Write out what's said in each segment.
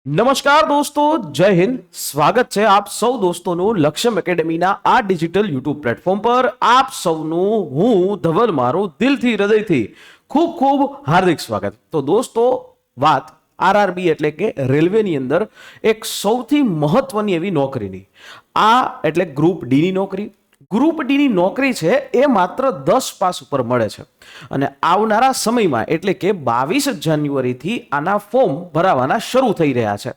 નમસ્કાર દોસ્તો, જય હિન્દ. સ્વાગત છે આપ સૌ દોસ્તોનું લક્ષ્યમ એકેડેમીના આ ડિજિટલ યુટ્યુબ પ્લેટફોર્મ પર. આપ સૌનું હું ધવલ મારું દિલથી હૃદયથી ખૂબ ખૂબ હાર્દિક સ્વાગત. તો દોસ્તો, વાત આરઆરબી એટલે કે રેલવેની અંદર એક સૌથી મહત્વની એવી નોકરીની, આ એટલે ગ્રુપ ડીની નોકરી. ગ્રુપ ડીની નોકરી છે એ માત્ર 10 પાસ ઉપર મળે છે અને આવનારા સમયમાં એટલે કે 22 જાન્યુઆરીથી આના ફોર્મ ભરાવાના શરૂ થઈ રહ્યા છે.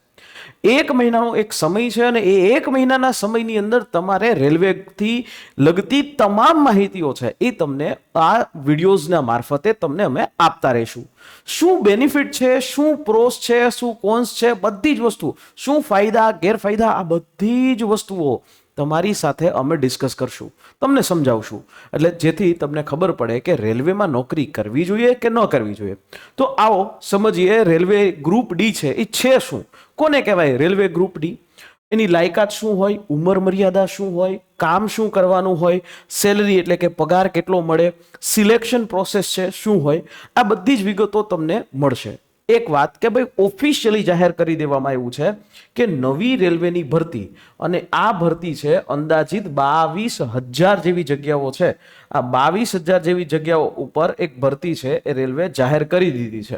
એક મહિનાનો એક સમય છે અને એ એક મહિનાના સમયની અંદર તમારે રેલવેથી લગતી તમામ માહિતીઓ છે એ તમને આ વિડીયોઝના મારફતે તમને અમે આપતા રહીશું. શું બેનિફિટ છે, શું પ્રોસ છે, શું કોન્સ છે, બધી જ વસ્તુ, શું ફાયદા ગેરફાયદા, આ બધી જ વસ્તુઓ તમારી સાથે અમે ડિસ્કસ કરશું, તમને સમજાવશું, એટલે જેથી તમને ખબર પડે કે રેલવેમાં નોકરી કરવી જોઈએ કે ન કરવી જોઈએ. તો આવો સમજીએ રેલવે ગ્રુપ ડી છે એ છે શું, કોને કહેવાય રેલવે ગ્રુપ ડી, એની લાયકાત શું હોય, ઉંમર મર્યાદા શું હોય, કામ શું કરવાનું હોય, સેલરી એટલે કે પગાર કેટલો મળે, સિલેક્શન પ્રોસેસ છે શું હોય, આ બધી જ વિગતો તમને મળશે. એક વાત કે ભાઈ ઓફિશિયલી જાહેર કરી દેવામાં આવ્યું છે કે નવી રેલવેની ભરતી, અને આ ભરતી છે અંદાજિત 22,000 જેવી જગ્યાઓ છે. આ 22,000 જેવી જગ્યાઓ ઉપર એક ભરતી છે એ રેલવે જાહેર કરી દીધી છે.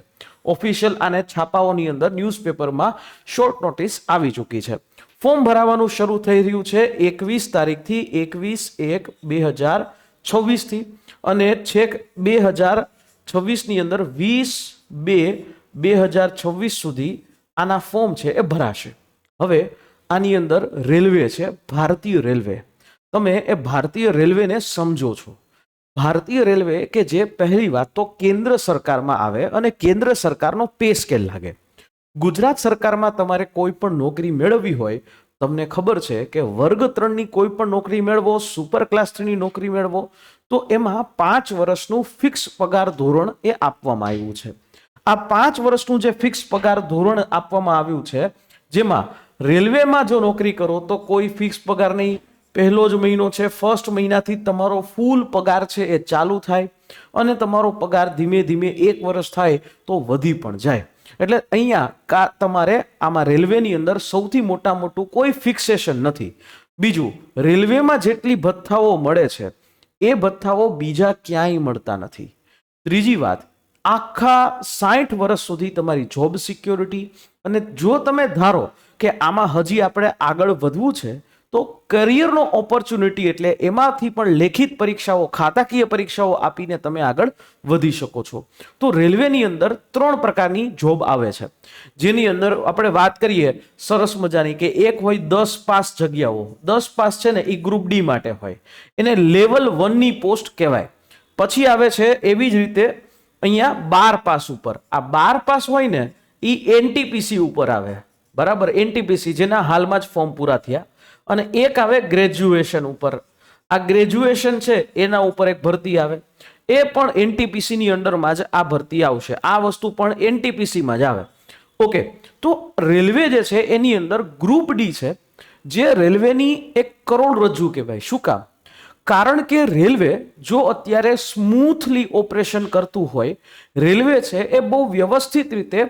ઓફિશિયલ આને છાપાઓની અંદર ન્યૂઝપેપરમાં શોર્ટ નોટિસ આવી ચૂકી છે. ફોર્મ ભરાવાનું શરૂ થઈ રહ્યું છે 21 તારીખથી 21/1/2026 થી, અને છેક 2026 ની અંદર 20/2/2026 સુધી આના ફોર્મ છે એ ભરાશે. હવે આની અંદર રેલવે છે, ભારતીય રેલવે. તમે એ ભારતીય રેલવેને સમજો છો. ભારતીય રેલવે કે જે પહેલી વાત તો કેન્દ્ર સરકારમાં આવે અને કેન્દ્ર સરકારનો પે સ્કેલ લાગે. ગુજરાત સરકારમાં તમારે કોઈ પણ નોકરી મેળવવી હોય, તમને ખબર છે કે વર્ગ 3ની કોઈ પણ નોકરી મેળવો, સુપર ક્લાસ 3ની નોકરી મેળવો, તો એમાં 5 વર્ષનું ફિક્સ પગાર ધોરણ એ આપવામાં આવ્યું છે. આ 5 વર્ષનું જે ફિક્સ પગાર ધોરણ આપવામાં આવ્યું છે, જેમાં રેલવેમાં જો નોકરી કરો તો કોઈ ફિક્સ પગાર નહીં. પહેલો જ મહિનો છે, ફર્સ્ટ મહિનાથી તમારો ફૂલ પગાર છે એ ચાલુ થાય, અને તમારો પગાર ધીમે ધીમે 1 વર્ષ થાય તો વધી પણ જાય. એટલે અહીંયા તમારે આમાં રેલવેની અંદર સૌથી મોટું કોઈ ફિક્સેશન નથી. બીજું, રેલવેમાં જેટલી ભથ્થાઓ મળે છે એ ભથ્થાઓ બીજા ક્યાંય મળતા નથી. ત્રીજી વાત, આખા 60 વર્ષ સુધી તમારી જોબ સિક્યોરિટી, અને જો તમે ધારો કે આમાં હજી આપણે આગળ વધવું છે તો કરિયરનો ઓપોર્ચ્યુનિટી, એટલે એમાંથી પણ લેખિત પરીક્ષાઓ, ખાતાકીય પરીક્ષાઓ આપીને તમે આગળ વધી શકો છો. તો રેલવેની અંદર 3 પ્રકારની જોબ આવે છે, જેની અંદર આપણે વાત કરીએ સરસ મજાની કે એક હોય 10 પાસ જગ્યાઓ. 10 પાસ છે ને એ ગ્રુપ ડી માટે હોય, એને લેવલ 1ની પોસ્ટ કહેવાય. પછી આવે છે એવી જ રીતે અહીંયા 12 પાસ ઉપર. આ 12 પાસ હોય ને એ એનટીપીસી ઉપર આવે, બરાબર, એનટીપીસી જેના હાલમાં જ ફોર્મ પૂરા થયા. અને એક આવે ગ્રેજ્યુએશન ઉપર. આ ગ્રેજ્યુએશન છે એના ઉપર એક ભરતી આવે, એ પણ એનટીપીસી ની અંડરમાં જ આ ભરતી આવશે. આ વસ્તુ પણ એનટીપીસીમાં જ આવે. ઓકે, તો રેલવે જે છે એની અંદર ગ્રુપ ડી છે, જે રેલવેની એક કરોડરજ્જુ કહેવાય. શું કામ? કારણ કે રેલવે જો અત્યારે સ્મૂથલી ઓપરેશન કરતું હોય, રેલવે છે એ બહુ વ્યવસ્થિત રીતે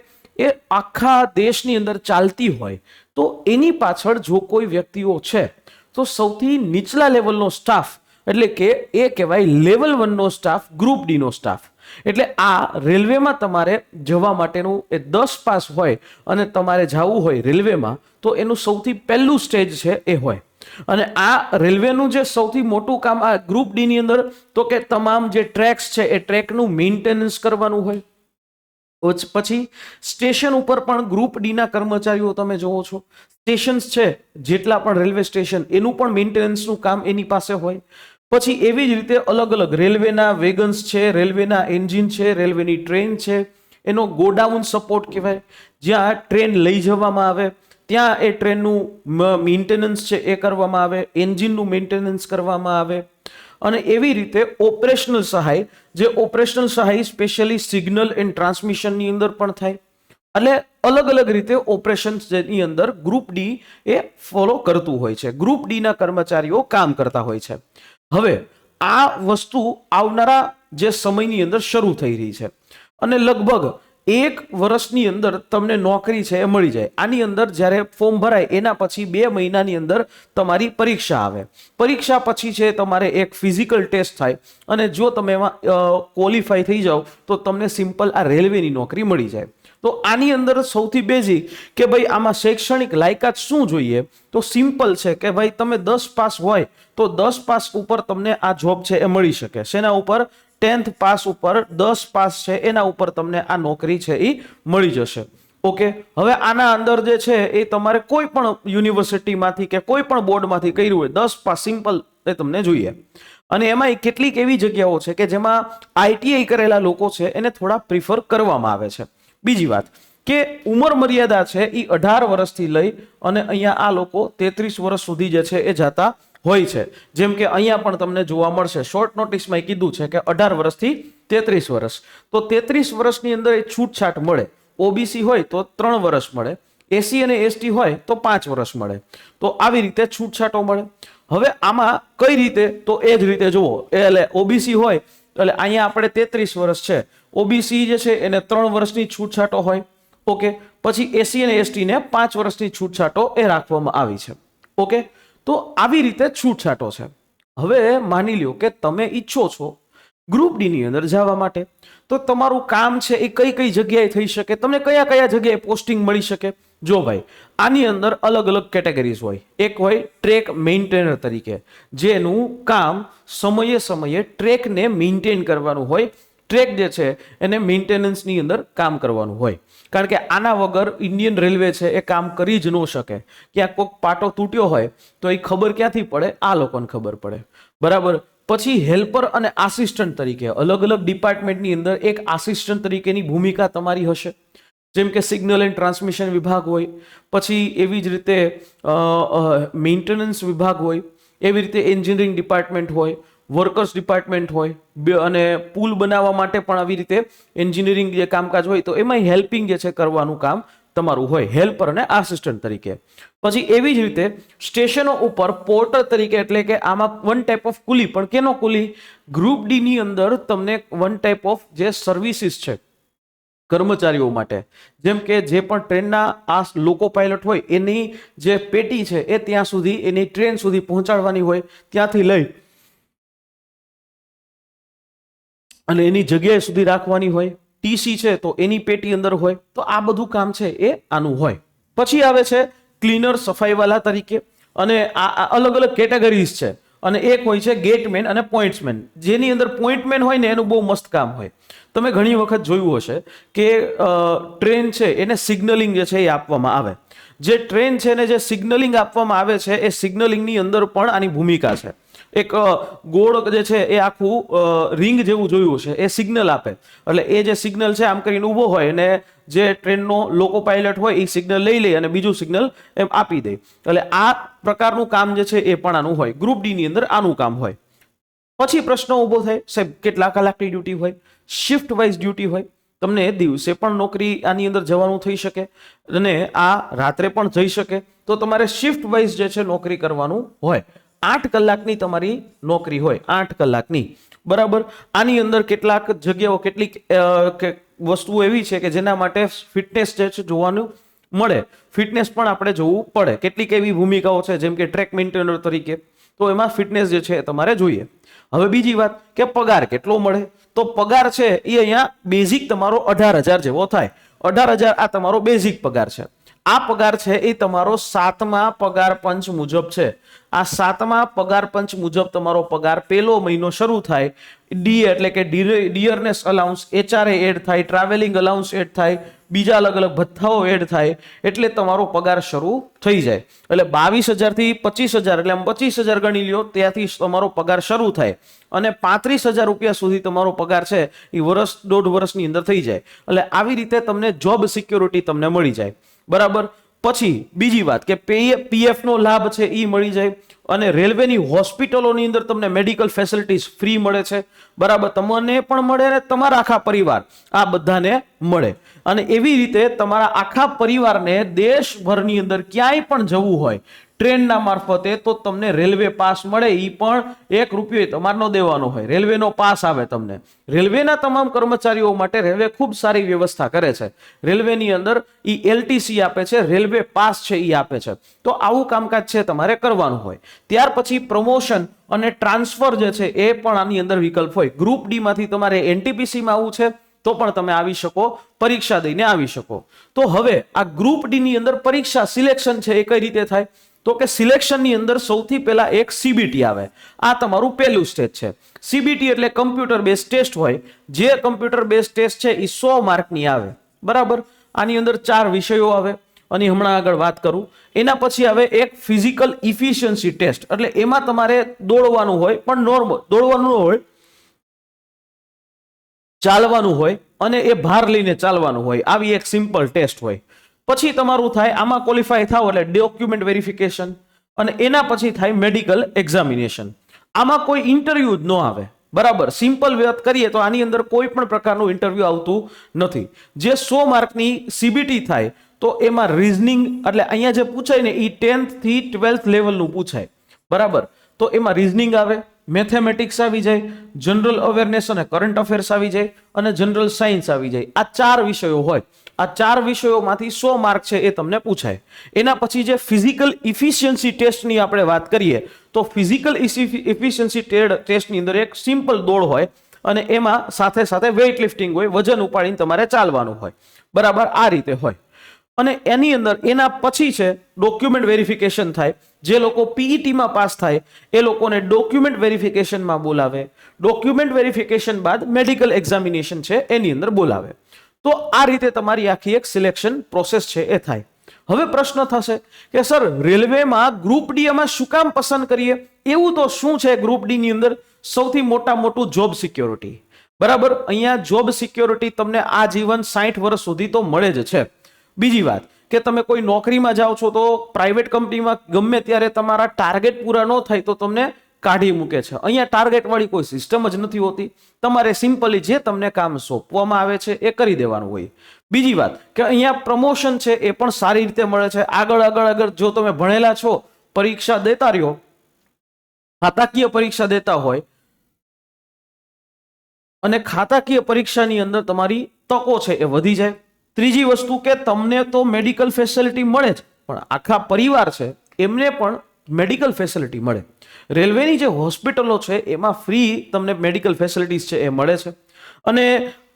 એ આખા દેશની અંદર ચાલતી હોય, તો એની પાછળ જો કોઈ વ્યક્તિઓ છે તો સૌથી નીચલા લેવલનો સ્ટાફ, એટલે કે એ કહેવાય લેવલ 1નો સ્ટાફ, ગ્રુપ ડીનો સ્ટાફ. એટલે આ રેલવેમાં તમારે જવા માટેનું એ 10 પાસ હોય અને તમારે જવું હોય રેલવેમાં, તો એનું સૌથી પહેલું સ્ટેજ છે એ હોય. અને આ રેલવેનું જે સૌથી મોટું કામ આ ગ્રુપ ડી ની અંદર તો કે તમામ જે ટ્રેક્સ છે એ ટ્રેકનું મેન્ટેનન્સ કરવાનું હોય. પછી સ્ટેશન ઉપર પણ ગ્રુપ ડી ના કર્મચારીઓ તમે જોવો છો. સ્ટેશન્સ છે જેટલા પણ રેલવે સ્ટેશન, એનું પણ મેન્ટેનન્સનું કામ એની પાસે હોય. પછી એવી જ રીતે અલગ અલગ રેલવેના વેગન્સ છે, રેલવેના એન્જિન છે, રેલવેની ટ્રેન છે, એનો ગોડાઉન સપોર્ટ કહેવાય. જ્યાં ટ્રેન લઈ જવામાં આવે ત્યાં એ ટ્રેનનું મેન્ટેનન્સ છે એ કરવામાં આવે, એન્જિનનું મેન્ટેનન્સ કરવામાં આવે. અને એવી રીતે ઓપરેશનલ સહાય, જે ઓપરેશનલ સહાય સ્પેશિયલી સિગ્નલ એન્ડ ટ્રાન્સમિશનની અંદર પણ થાય. એટલે અલગ અલગ રીતે ઓપરેશન્સ જેની અંદર ગ્રુપ ડી એ ફોલો કરતું હોય છે, ગ્રુપ ડી ના કર્મચારીઓ કામ કરતા હોય છે. હવે આ વસ્તુ આવનારા જે સમયની અંદર શરૂ થઈ રહી છે, અને લગભગ 1 વર્ષની અંદર તમને નોકરી છે એ મળી જાય. આની અંદર જ્યારે ફોર્મ ભરાય એના પછી 2 મહિનાની અંદર તમારી પરીક્ષા આવે. પરીક્ષા પછી છે તમારે એક ફિઝિકલ ટેસ્ટ થાય અને જો તમે એમાં ક્વોલિફાય થઈ જાઓ તો તમને સિમ્પલ આ રેલવેની નોકરી મળી જાય. તો આની અંદર સૌથી બેઝિક કે ભાઈ આમાં શૈક્ષણિક લાયકાત શું જોઈએ, તો સિમ્પલ છે કે ભાઈ તમે 10 પાસ હોય તો 10 પાસ ઉપર તમને આ જોબ છે એ મળી શકે. શેના ઉપર? 10th પાસ ઉપર, 10 પાસ છે એના ઉપર તમને આ નોકરી છે એ મળી જશે. ઓકે, હવે આના અંદર જે છે એ તમારે કોઈ પણ યુનિવર્સિટીમાંથી કે કોઈ પણ બોર્ડમાંથી કર્યું હોય, 10 પાસ સિમ્પલ એ તમને જોઈએ. અને એમાં કેટલીક એવી જગ્યાઓ છે કે જેમાં આઈટીઆઈ કરેલા લોકો છે એને થોડા પ્રિફર કરવામાં આવે છે. બીજી વાત કે ઉંમર મર્યાદા છે એ 18 વર્ષથી લઈ અને અહીંયા આ લોકો 33 વર્ષ સુધી જે છે એ જતા હોય છે. જેમ કે અહીંયા પણ તમને જોવા મળશે, શોર્ટ નોટિસમાં કીધું છે કે 18 વર્ષથી 33 વર્ષ. તો 33 વર્ષની અંદર એ છૂટછાટ મળે. ઓબીસી હોય તો 3 વર્ષ મળે, એસસી અને એસટી હોય તો 5 વર્ષ મળે. તો આવી રીતે છૂટછાટો મળે. હવે આમાં કઈ રીતે, તો એ જ રીતે જુઓ, એટલે ઓબીસી હોય એટલે અહીંયા આપણે 33 વર્ષ છે, ઓબીસી જે છે એને 3 વર્ષની છૂટછાટો હોય. ઓકે, પછી એસસી અને એસટી ને 5 વર્ષની છૂટછાટો એ રાખવામાં આવી છે. ઓકે, તો આવી રીતે છૂટછાટો છે. હવે માની લ્યો કે તમે ઈચ્છો છો ગ્રુપ ડી ની અંદર જવા માટે, તો તમારું કામ છે એ કઈ કઈ જગ્યાએ થઈ શકે, તમને કયા કયા જગ્યાએ પોસ્ટિંગ મળી શકે. જો ભાઈ આની અંદર અલગ અલગ કેટેગરીઝ હોય. એક હોય ટ્રેક મેન્ટેનર તરીકે, જેનું કામ સમયે સમયે ટ્રેકને મેન્ટેન કરવાનું હોય. ટ્રેક જે છે એને મેન્ટેનન્સની અંદર કામ કરવાનું હોય. કારણ કે આના વગર ઇન્ડિયન રેલવે છે એ કામ કરી જ ન શકે. ક્યાંક કોઈક પાટો તૂટ્યો હોય તો એ ખબર ક્યાંથી પડે? આ લોકોને ખબર પડે. બરાબર. પછી હેલ્પર અને આસિસ્ટન્ટ તરીકે અલગ અલગ ડિપાર્ટમેન્ટની અંદર એક આસિસ્ટન્ટ તરીકેની ભૂમિકા તમારી હશે. જેમ કે સિગ્નલ એન્ડ ટ્રાન્સમિશન વિભાગ હોય, પછી એવી જ રીતે મેન્ટેનન્સ વિભાગ હોય, એવી રીતે એન્જિનિયરિંગ ડિપાર્ટમેન્ટ હોય, વર્કર્સ ડિપાર્ટમેન્ટ હોય, અને પુલ બનાવવા માટે પણ આવી રીતે એન્જિનિયરિંગ જે કામકાજ હોય તો એમાં હેલ્પિંગ જે છે કરવાનું કામ તમારું હોય, હેલ્પર અને આસિસ્ટન્ટ તરીકે. પછી એવી જ રીતે સ્ટેશનો ઉપર પોર્ટર તરીકે, એટલે કે આમાં વન ટાઈપ ઓફ કુલી, પણ કેનો કુલી? ગ્રુપ ડી ની અંદર તમને વન ટાઈપ ઓફ જે સર્વિસીસ છે કર્મચારીઓ માટે, જેમ કે જે પણ ટ્રેનના આ લોકો પાયલટ હોય એની જે પેટી છે એ ત્યાં સુધી, એની ટ્રેન સુધી પહોંચાડવાની હોય, ત્યાંથી લઈ અને એની જગ્યાએ સુધી રાખવાની હોય. ટીસી છે તો એની પેટી અંદર હોય. તો આ બધું કામ છે એ આનું હોય. પછી આવે છે ક્લીનર, સફાઈવાલા તરીકે, અને આ અલગ અલગ કેટેગરીઝ છે. અને એક હોય છે ગેટમેન અને પોઈન્ટ્સમેન. જેની અંદર પોઈન્ટમેન હોય ને એનું બહુ મસ્ત કામ હોય. તમે ઘણી વખત જોયું હશે કે ટ્રેન છે એને સિગ્નલિંગ જે છે એ આપવામાં આવે. જે ટ્રેન છે ને જે સિગ્નલિંગ આપવામાં આવે છે એ સિગ્નલિંગની અંદર પણ આની ભૂમિકા છે. એક ગોળ જે છે એ આખું રિંગ જેવું જોયું છે, એ સિગ્નલ આપે. એટલે એ જે સિગ્નલ છે આમ કરીને ઊભો હોય અને જે ટ્રેનનો લોકો પાયલટ હોય એ સિગ્નલ લઈ લે અને બીજું સિગ્નલ એમ આપી દે. એટલે આ પ્રકારનું કામ જે છે એ પણ આનું હોય. ગ્રુપ ડી ની અંદર આનું કામ હોય. પછી પ્રશ્ન ઊભો થાય, સાહેબ કેટલા કલાકની ડ્યુટી હોય? શિફ્ટ વાઇઝ ડ્યુટી હોય. તમને દિવસે પણ નોકરી આની અંદર જવાનું થઈ શકે અને આ રાત્રે પણ જઈ શકે. તો તમારે શિફ્ટ વાઇઝ જે છે નોકરી કરવાનું હોય. 8 કલાકની તમારી નોકરી હોય, 8 કલાકની. બરાબર. આની અંદર કેટલાક જગ્યાઓ, કેટલીક વસ્તુઓ એવી છે કે જેના માટે ફિટનેસ જે છે જોવાનું મળે. ફિટનેસ પણ આપણે જોવું પડે. કેટલીક એવી ભૂમિકાઓ છે જેમ કે ટ્રેક મેન્ટેનર તરીકે, તો એમાં ફિટનેસ જે છે તમારે જોઈએ. હવે બીજી વાત કે પગાર કેટલો મળે? તો પગાર છે એ અહીંયા બેઝિક તમારો 18,000 જેવો થાય. 18,000 આ તમારો બેઝિક પગાર છે. આ પગાર છે એ તમારો 7મા પગાર પંચ મુજબ છે. આ 7મા પગાર પંચ મુજબ તમારો પગાર પહેલો મહિનો શરૂ થાય. ડી એટલે કે ડિયરનેસ અલાઉન્સ, એચઆરએ એડ થાય, ટ્રાવેલિંગ અલાઉન્સ એડ થાય, બીજા અલગ અલગ ભથ્થાઓ એડ થાય, એટલે તમારો પગાર શરૂ થઈ જાય. એટલે 22,000 થી 25,000, એટલે આમ 25,000 ગણી લ્યો, ત્યાંથી તમારો પગાર શરૂ થાય અને 35,000 રૂપિયા સુધી તમારો પગાર છે એ વર્ષ, 1.5 વર્ષની અંદર થઈ જાય. એટલે આવી રીતે તમને જોબ સિક્યોરિટી તમને મળી જાય. બરાબર. પછી બીજી વાત કે પીએફ નો લાભ છે એ મળી જાય. અને રેલવેની હોસ્પિટલોની અંદર તમને મેડિકલ ફેસિલિટીઝ ફ્રી મળે છે. બરાબર. તમને પણ મળે અને તમારા આખા પરિવાર આ બધાને મળે. અને એવી રીતે તમારા આખા પરિવારને દેશભરની અંદર ક્યાંય પણ જવું હોય, ટ્રેનના મારફતે, તો તમને રેલવે પાસ મળે. એ પણ 1 રૂપિયો તમારે ન દેવાનો હોય, રેલવેનો પાસ આવે તમને. રેલવેના તમામ કર્મચારીઓ માટે રેલવે ખૂબ સારી વ્યવસ્થા કરે છે. રેલવેની અંદર LTC આપે છે, રેલવે પાસ છે એ આપે છે. તો આવું કામકાજ છે તમારે કરવાનું હોય. ત્યાર પછી પ્રમોશન અને ટ્રાન્સફર જે છે એ પણ આની અંદર વિકલ્પ હોય. ગ્રુપ ડી માંથી તમારે NTPC માં આવવું છે તો પણ તમે આવી શકો, પરીક્ષા દઈને આવી શકો. તો હવે આ ગ્રુપ ડી ની અંદર પરીક્ષા સિલેક્શન છે એ કઈ રીતે થાય? તો કે સિલેક્શન ની અંદર સૌથી પહેલા એક CBT આવે. આ તમારું પહેલું સ્ટેજ છે. CBT એટલે કમ્પ્યુટર બેઝ ટેસ્ટ હોય. જે કમ્પ્યુટર બેઝ ટેસ્ટ છે એ 100 માર્કની આવે, બરાબર. આની અંદર 4 વિષયો આવે અને હમણાં આગળ વાત કરું. એના પછી આવે એક ફિઝિકલ ઇફિશિયન્સી ટેસ્ટ, એટલે એમાં તમારે દોડવાનું હોય, પણ નોર્મલ દોડવાનું ન હોય, ચાલવાનું હોય અને એ ભાર લઈને ચાલવાનું હોય. આવી એક સિમ્પલ ટેસ્ટ હોય. પછી તમારું થાય, આમાં ક્વોલિફાય થાવ એટલે ડોક્યુમેન્ટ વેરિફિકેશન, અને એના પછી થાય મેડિકલ એક્ઝામિનેશન. આમાં કોઈ ઇન્ટરવ્યુ જ ન આવે, બરાબર. સિમ્પલ વાત કરીએ તો આની અંદર કોઈ પણ પ્રકારનું ઇન્ટરવ્યુ આવતું નથી. જે 100 માર્કની CBT થાય તો એમાં રીઝનિંગ, એટલે અહીંયા જે પૂછાય ને એ 10th થી 12th લેવલનું પૂછાય, બરાબર. તો એમાં રીઝનિંગ આવે, મેથેમેટિક્સ આવી જાય, જનરલ અવેરનેસ અને કરંટ અફેર્સ આવી જાય, અને જનરલ સાયન્સ આવી જાય. આ 4 વિષયો હોય. આ 4 વિષયોમાંથી 100 માર્ક છે એ તમને પૂછાય. એના પછી જે ફિઝિકલ ઇફિશિયન્સી ટેસ્ટની આપણે વાત કરીએ તો ફિઝિકલ ઇફિશિયન્સી ટેસ્ટની અંદર એક સિમ્પલ દોડ હોય અને એમાં સાથે સાથે વેઇટ લિફ્ટિંગ હોય, વજન ઉપાડીને તમારે ચાલવાનું હોય, બરાબર. આ રીતે હોય. અને એની અંદર એના પછી છે ડોક્યુમેન્ટ વેરિફિકેશન થાય. જે લોકો PET-માં પાસ થાય એ લોકોને ડોક્યુમેન્ટ વેરિફિકેશનમાં બોલાવે. ડોક્યુમેન્ટ વેરિફિકેશન બાદ મેડિકલ એક્ઝામિનેશન છે એની અંદર બોલાવે. તો આ રીતે તમારી આખી એક સિલેક્શન પ્રોસેસ છે એ થાય. હવે પ્રશ્ન થશે કે સર રેલવેમાં ગ્રુપ ડી માં શું કામ પસંદ કરીએ? એવું તો શું છે ગ્રુપ ડી ની અંદર? સૌથી મોટું જોબ સિક્યોરિટી, બરાબર. અહીંયા જોબ સિક્યોરિટી તમને આજીવન 60 વર્ષ સુધી તો મળે જ છે. બીજી વાત કે તમે કોઈ નોકરીમાં જાઓ છો તો પ્રાઇવેટ કંપનીમાં ગમે ત્યારે તમારા ટાર્ગેટ પૂરા ન થાય તો તમને કાઢી મૂકે છે. અહીંયા ટાર્ગેટ વાળી કોઈ સિસ્ટમ જ નથી હોતી. તમારે સિમ્પલી જે તમને કામ સોંપવામાં આવે છે એ કરી દેવાનું હોય. બીજી વાત કે અહીંયા પ્રમોશન છે એ પણ સારી રીતે મળે છે. આગળ જો તમે ભણેલા છો, પરીક્ષા દેતા રહ્યો, ખાતાકીય પરીક્ષા દેતા હોય અને ખાતાકીય પરીક્ષાની અંદર તમારી તકો છે એ વધી જાય. ત્રીજી વસ્તુ કે તમને તો મેડિકલ ફેસિલિટી મળે જ, પણ આખા પરિવાર છે એમને પણ મેડિકલ ફેસિલિટી મળે. રેલવેની જે હોસ્પિટલો છે એમાં ફ્રી તમને મેડિકલ ફેસિલિટીઝ છે એ મળે છે. અને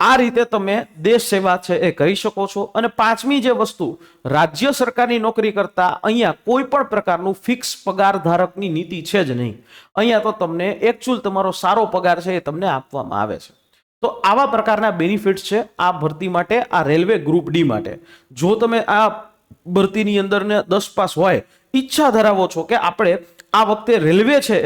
આ રીતે તમે દેશ સેવા છે એ કરી શકો છો. અને પાંચમી જે વસ્તુ, રાજ્ય સરકારની નોકરી કરતા અહીંયા કોઈ પણ પ્રકારનું ફિક્સ પગાર ધારકની નીતિ છે જ નહીં. અહીંયા તો તમને એકચ્યુઅલ તમારો સારો પગાર છે એ તમને આપવામાં આવે છે. તો આવા પ્રકારના બેનિફિટ્સ છે આ ભરતી માટે, આ રેલવે ગ્રુપ ડી માટે. જો તમે આ ભરતીની અંદર ને 10 પાસ હોય, ઈચ્છા ધરાવો છો કે આપણે આ વખતે રેલવે છે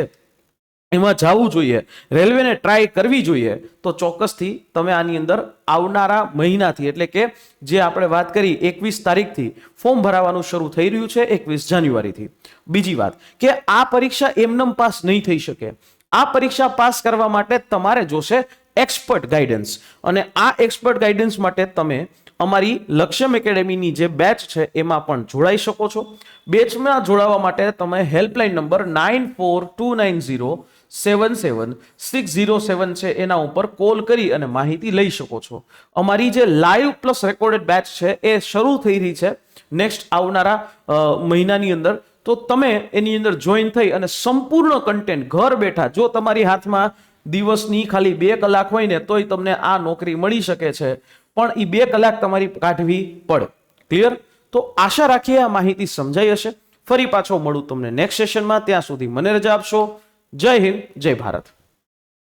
એમાં જવું જોઈએ, રેલવેને ટ્રાય કરવી જોઈએ, તો ચોક્કસથી તમે આની અંદર આવનારા મહિનાથી, એટલે કે જે આપણે વાત કરી 21 તારીખથી ફોર્મ ભરાવાનું શરૂ થઈ રહ્યું છે, 21 જાન્યુઆરીથી. બીજી વાત કે આ પરીક્ષા એમનેમ પાસ નહીં થઈ શકે. આ પરીક્ષા પાસ કરવા માટે તમારે જોશે એક્સપર્ટ ગાઈડન્સ. અને આ એક્સપર્ટ ગાઈડન્સ માટે તમે અમારી લક્ષ્યમ એકેડેમીની જે બેચ છે એમાં પણ જોડાઈ શકો છો. બેચમાં જોડાવા માટે તમે હેલ્પલાઇન નંબર 9429077607 છે એના ઉપર કોલ કરી અને માહિતી લઈ શકો છો. અમારી જે લાઈવ પ્લસ રેકોર્ડેડ બેચ છે એ શરૂ થઈ રહી છે નેક્સ્ટ આવનારા મહિનાની અંદર. તો તમે એની અંદર જોઈન થઈ અને સંપૂર્ણ કન્ટેન્ટ ઘર બેઠા, જો તમારી હાથમાં દિવસની ખાલી 2 કલાક હોય ને તોય તમને આ નોકરી મળી શકે છે, પણ એ 2 કલાક તમારી કાઢવી પડે. ક્લિયર? તો આશા રાખીએ આ માહિતી સમજાઈ હશે. ફરી પાછો મળું તમને નેક્સ્ટ સેશનમાં. ત્યાં સુધી મને રજા આપશો. જય હિન્દ, જય ભારત.